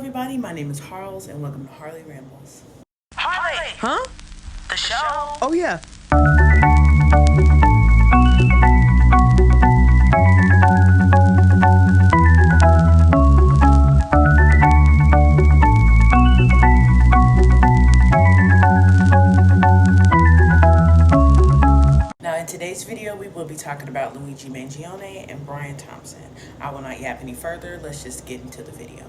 everybody, my name is Harles and welcome to Harley Rambles. Harley! Huh? The show? Oh, yeah. Now in today's video, we will be talking about Luigi Mangione and Brian Thompson. I will not yap any further, let's just get into the video.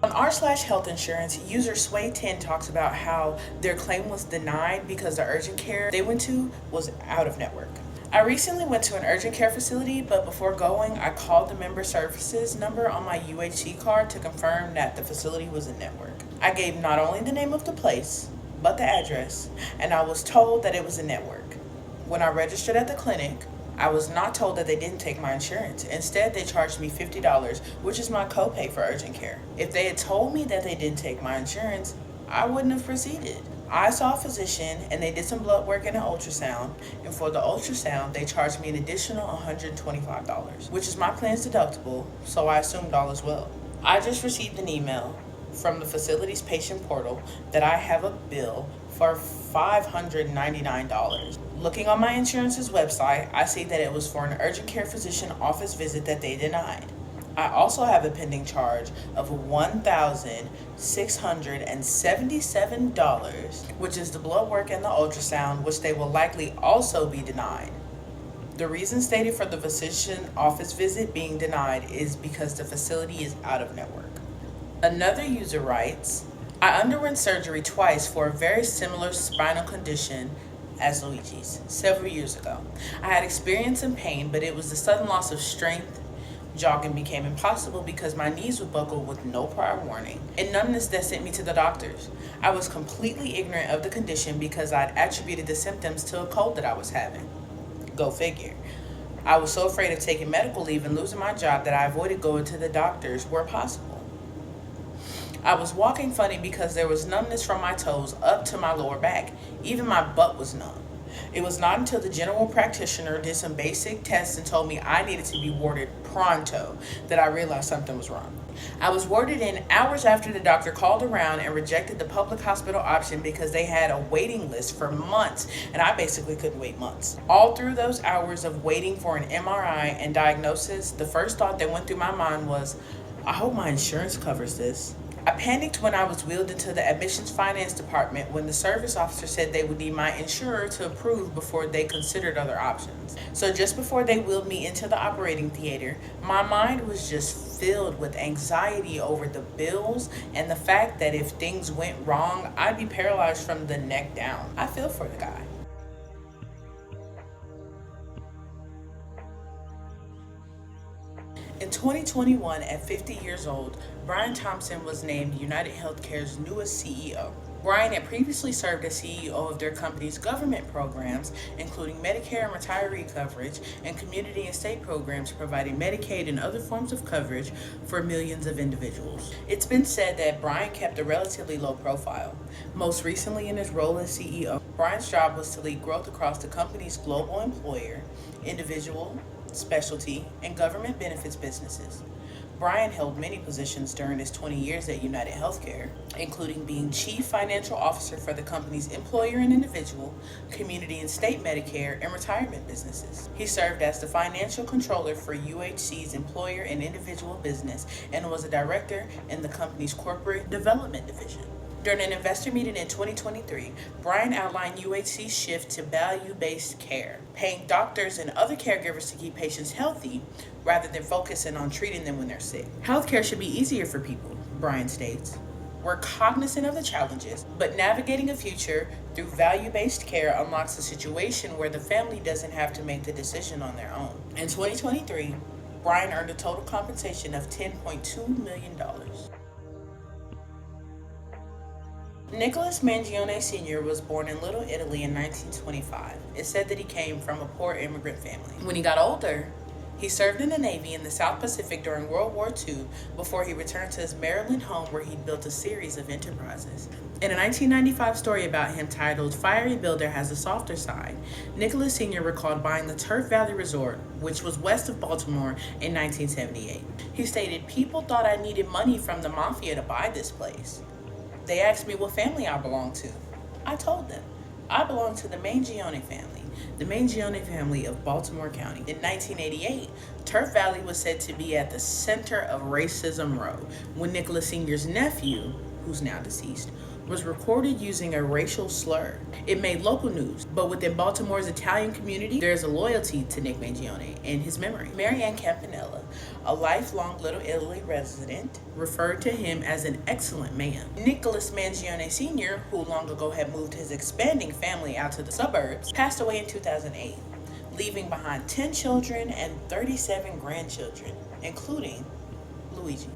On r/health insurance, user Sway10 talks about how their claim was denied because the urgent care they went to was out of network. I recently went to an urgent care facility, but before going, I called the member services number on my UHC card to confirm that the facility was in network. I gave not only the name of the place, but the address, and I was told that it was a network. When I registered at the clinic, I was not told that they didn't take my insurance. Instead, they charged me $50, which is my copay for urgent care. If they had told me that they didn't take my insurance, I wouldn't have proceeded. I saw a physician and they did some blood work and an ultrasound, and for the ultrasound, they charged me an additional $125, which is my plan's deductible, so I assumed all is well. I just received an email from the facility's patient portal that I have a bill for $599. Looking on my insurance's website, I see that it was for an urgent care physician office visit that they denied. I also have a pending charge of $1,677, which is the blood work and the ultrasound, which they will likely also be denied. The reason stated for the physician office visit being denied is because the facility is out of network. Another user writes, I underwent surgery twice for a very similar spinal condition as Luigi's several years ago. I had experienced some pain, but it was the sudden loss of strength. Jogging became impossible because my knees would buckle with no prior warning, and numbness that sent me to the doctors. I was completely ignorant of the condition because I'd attributed the symptoms to a cold that I was having. Go figure. I was so afraid of taking medical leave and losing my job that I avoided going to the doctors where possible. I was walking funny because there was numbness from my toes up to my lower back. Even my butt was numb. It was not until the general practitioner did some basic tests and told me I needed to be warded pronto that I realized something was wrong. I was warded in hours after the doctor called around and rejected the public hospital option because they had a waiting list for months, and I basically couldn't wait months. All through those hours of waiting for an MRI and diagnosis, the first thought that went through my mind was, I hope my insurance covers this. I panicked when I was wheeled into the admissions finance department when the service officer said they would need my insurer to approve before they considered other options. So just before they wheeled me into the operating theater, my mind was just filled with anxiety over the bills and the fact that if things went wrong, I'd be paralyzed from the neck down. I feel for the guy. In 2021, at 50 years old, Brian Thompson was named United Healthcare's newest CEO. Brian had previously served as CEO of their company's government programs, including Medicare and retiree coverage, and community and state programs providing Medicaid and other forms of coverage for millions of individuals. It's been said that Brian kept a relatively low profile. Most recently in his role as CEO, Brian's job was to lead growth across the company's global employer, individual, specialty, and government benefits businesses. Brian held many positions during his 20 years at United Healthcare, including being Chief Financial Officer for the company's employer and individual, community and state Medicare, and retirement businesses. He served as the Financial Controller for UHC's employer and individual business and was a director in the company's corporate development division. During an investor meeting in 2023, Brian outlined UHC's shift to value-based care, paying doctors and other caregivers to keep patients healthy rather than focusing on treating them when they're sick. Healthcare should be easier for people, Brian states. We're cognizant of the challenges, but navigating a future through value-based care unlocks a situation where the family doesn't have to make the decision on their own. In 2023, Brian earned a total compensation of $10.2 million. Nicholas Mangione Sr. was born in Little Italy in 1925. It's said that he came from a poor immigrant family. When he got older, He served in the Navy in the South Pacific during World War II before he returned to his Maryland home where he built a series of enterprises. In a 1995 story about him titled Fiery Builder Has a Softer Side, Nicholas Sr. recalled buying the Turf Valley Resort, which was west of Baltimore, in 1978. He stated, "People thought I needed money from the mafia to buy this place. They asked me what family I belonged to. I told them, I belong to the Mangione family, the Mangione family of Baltimore County." In 1988, Turf Valley was said to be at the center of Racism Row when Nicholas Sr.'s nephew, who's now deceased, was recorded using a racial slur. It made local news, but within Baltimore's Italian community, there's a loyalty to Nick Mangione in his memory. Marianne Campanella, a lifelong Little Italy resident, referred to him as an excellent man. Nicholas Mangione Sr., who long ago had moved his expanding family out to the suburbs, passed away in 2008, leaving behind 10 children and 37 grandchildren, including Luigi.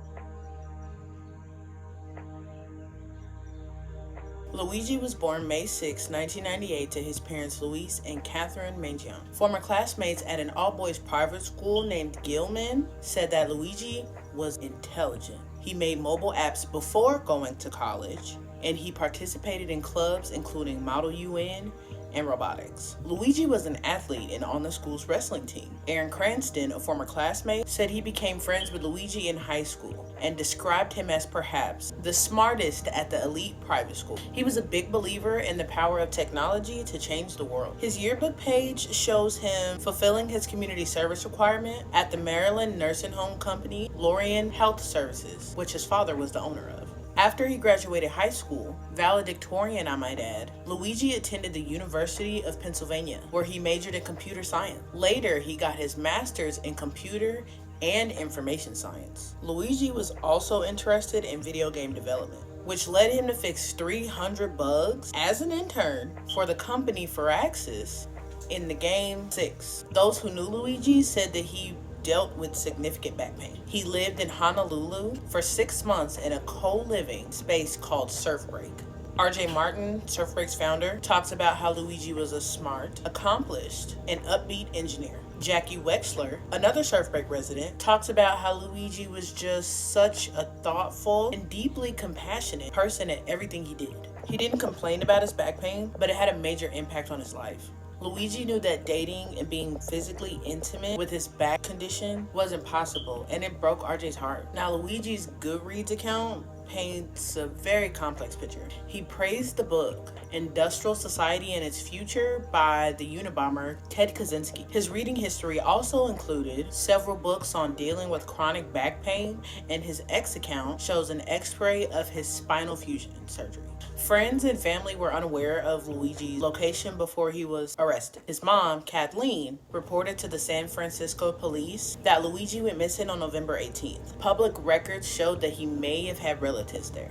Luigi was born May 6, 1998 to his parents Luis and Catherine Mangione. Former classmates at an all-boys private school named Gilman said that Luigi was intelligent. He made mobile apps before going to college, and he participated in clubs including Model UN and robotics. Luigi was an athlete and on the school's wrestling team. Aaron Cranston, a former classmate, said he became friends with Luigi in high school and described him as perhaps the smartest at the elite private school. He was a big believer in the power of technology to change the world. His yearbook page shows him fulfilling his community service requirement at the Maryland nursing home company, Lorien Health Services, which his father was the owner of. After he graduated high school, valedictorian I might add, Luigi attended the University of Pennsylvania, where he majored in computer science. Later, he got his master's in computer and information science. Luigi was also interested in video game development, which led him to fix 300 bugs as an intern for the company Firaxis in the game 6. Those who knew Luigi said that he dealt with significant back pain. He lived in Honolulu for 6 months in a co-living space called Surf Break. RJ Martin, Surf Break's founder, talks about how Luigi was a smart, accomplished, and upbeat engineer. Jackie Wexler, another Surf Break resident, talks about how Luigi was just such a thoughtful and deeply compassionate person at everything he did. He didn't complain about his back pain, but it had a major impact on his life. Luigi knew that dating and being physically intimate with his back condition was impossible, and it broke RJ's heart. Now, Luigi's Goodreads account paints a very complex picture. He praised the book Industrial Society and Its Future by the Unabomber Ted Kaczynski. His reading history also included several books on dealing with chronic back pain, and his X account shows an x-ray of his spinal fusion surgery. Friends and family were unaware of Luigi's location before he was arrested. His mom, Kathleen, reported to the San Francisco police that Luigi went missing on November 18th. Public records showed that he may have had relatives there.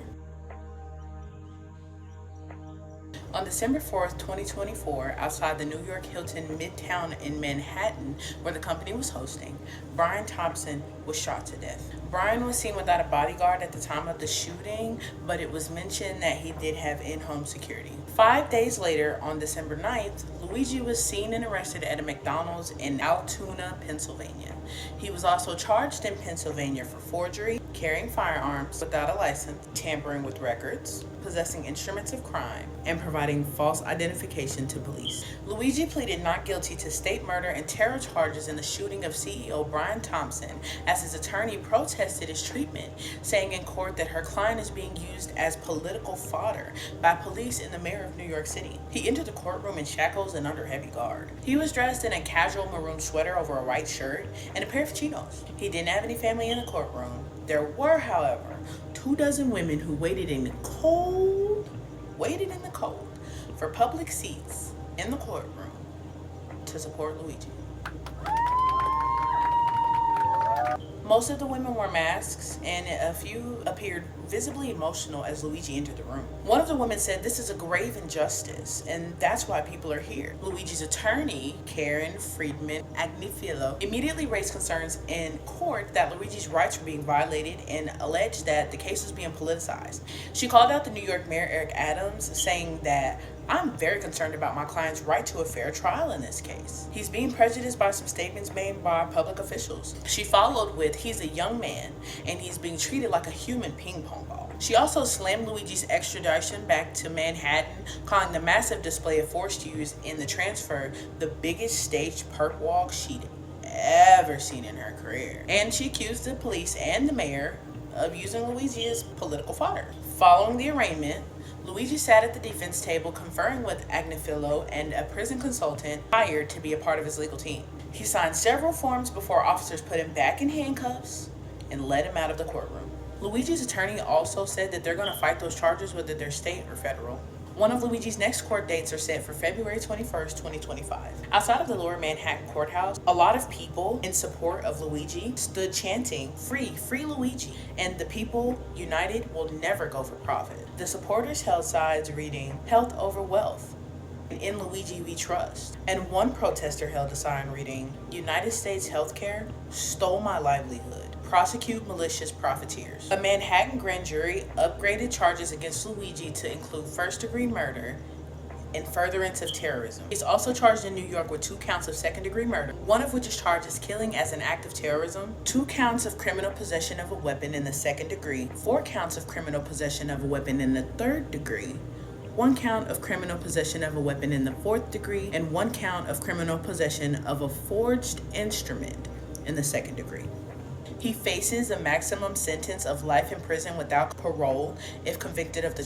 On December 4th, 2024, outside the New York Hilton Midtown in Manhattan, where the company was hosting, Brian Thompson was shot to death. Brian was seen without a bodyguard at the time of the shooting, but it was mentioned that he did have in-home security. 5 days later, on December 9th, Luigi was seen and arrested at a McDonald's in Altoona, Pennsylvania. He was also charged in Pennsylvania for forgery, carrying firearms without a license, tampering with records, possessing instruments of crime, and providing false identification to police. Luigi pleaded not guilty to state murder and terror charges in the shooting of CEO Brian Thompson, as his attorney protested his treatment, saying in court that her client is being used as political fodder by police and the mayor of New York City. He entered the courtroom in shackles and under heavy guard. He was dressed in a casual maroon sweater over a white shirt and a pair of chinos. He didn't have any family in the courtroom. There were, however, 24 women who waited in the cold for public seats in the courtroom to support Luigi. Most of the women wore masks, and a few appeared visibly emotional as Luigi entered the room. One of the women said, "This is a grave injustice, and that's why people are here." Luigi's attorney, Karen Friedman Agnifilo, immediately raised concerns in court that Luigi's rights were being violated and alleged that the case was being politicized. She called out the New York Mayor Eric Adams, saying that I'm very concerned about my client's right to a fair trial in this case. He's being prejudiced by some statements made by public officials. She followed with, he's a young man and he's being treated like a human ping pong ball. She also slammed Luigi's extradition back to Manhattan, calling the massive display of force used in the transfer the biggest staged perp walk she'd ever seen in her career. And she accused the police and the mayor of using Luigi as political fodder. Following the arraignment, Luigi sat at the defense table conferring with Agnifilo and a prison consultant hired to be a part of his legal team. He signed several forms before officers put him back in handcuffs and led him out of the courtroom. Luigi's attorney also said that they're going to fight those charges whether they're state or federal. One of Luigi's next court dates are set for February 21st, 2025. Outside of the Lower Manhattan courthouse, a lot of people in support of Luigi stood chanting, "Free, free Luigi," and "The people united will never go for profit." The supporters held signs reading, "Health over wealth," "In Luigi we trust," and one protester held a sign reading, "United States healthcare stole my livelihood. Prosecute malicious profiteers." A Manhattan grand jury upgraded charges against Luigi to include first-degree murder and furtherance of terrorism. He's also charged in New York with 2 counts of second-degree murder, one of which is charged as killing as an act of terrorism, 2 counts of criminal possession of a weapon in the second degree, 4 counts of criminal possession of a weapon in the third degree, 1 count of criminal possession of a weapon in the fourth degree, and 1 count of criminal possession of a forged instrument in the second degree. He faces a maximum sentence of life in prison without parole if convicted of the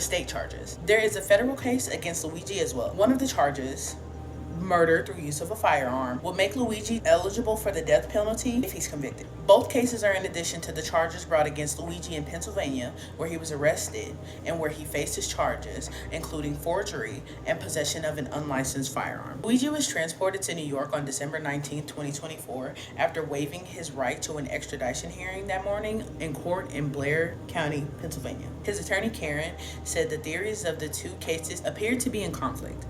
state charges. There is a federal case against Luigi as well. One of the charges, murder through use of a firearm, will make Luigi eligible for the death penalty if he's convicted. Both cases are in addition to the charges brought against Luigi in Pennsylvania, where he was arrested and where he faced his charges, including forgery and possession of an unlicensed firearm. Luigi was transported to New York on December 19, 2024, after waiving his right to an extradition hearing that morning in court in Blair County, Pennsylvania. His attorney, Karen, said the theories of the 2 cases appeared to be in conflict,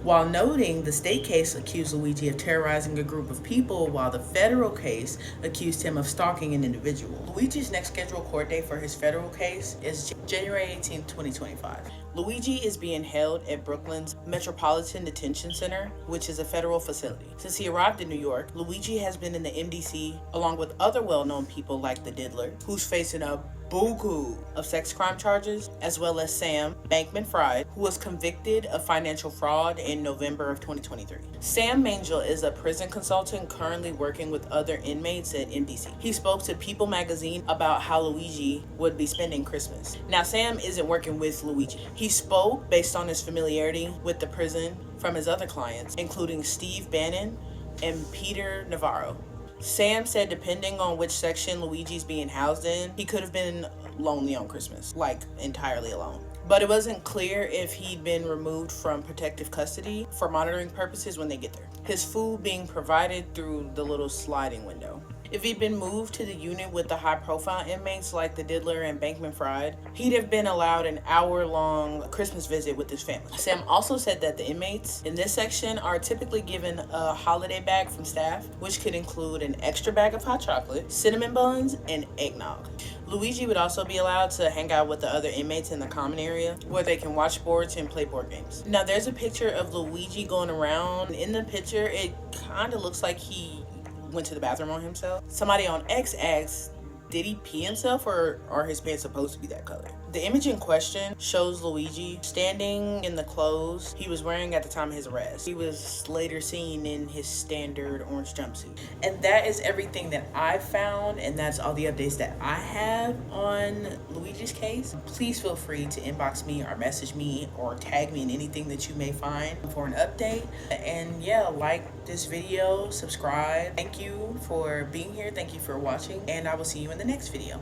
while noting the state case accused Luigi of terrorizing a group of people, while the federal case accused him of stalking an individual. Luigi's next scheduled court date for his federal case is January 18, 2025. Luigi is being held at Brooklyn's Metropolitan Detention Center, which is a federal facility. Since he arrived in New York, Luigi has been in the MDC along with other well-known people like the Diddler, who's facing a buku of sex crime charges, as well as Sam Bankman-Fried, who was convicted of financial fraud in November of 2023. Sam Mangione is a prison consultant currently working with other inmates at MDC. He spoke to People magazine about how Luigi would be spending Christmas. Now, Sam isn't working with Luigi. He spoke based on his familiarity with the prison from his other clients, including Steve Bannon and Peter Navarro. Sam said depending on which section Luigi's being housed in, he could have been lonely on Christmas, like entirely alone. But it wasn't clear if he'd been removed from protective custody for monitoring purposes when they get there. His food being provided through the little sliding window. If he'd been moved to the unit with the high-profile inmates like the Diddler and Bankman-Fried, he'd have been allowed an hour-long Christmas visit with his family. Sam also said that the inmates in this section are typically given a holiday bag from staff, which could include an extra bag of hot chocolate, cinnamon buns, and eggnog. Luigi would also be allowed to hang out with the other inmates in the common area where they can watch sports and play board games. Now, there's a picture of Luigi going around. In the picture, it kind of looks like he went to the bathroom on himself. Somebody on X asked, did he pee himself or are his pants supposed to be that color? The image in question shows Luigi standing in the clothes he was wearing at the time of his arrest. He was later seen in his standard orange jumpsuit. And that is everything that I found, and that's all the updates that I have on Luigi's case. Please feel free to inbox me or message me or tag me in anything that you may find for an update. And yeah, like this video, subscribe. Thank you for being here. Thank you for watching, and I will see you in the next video.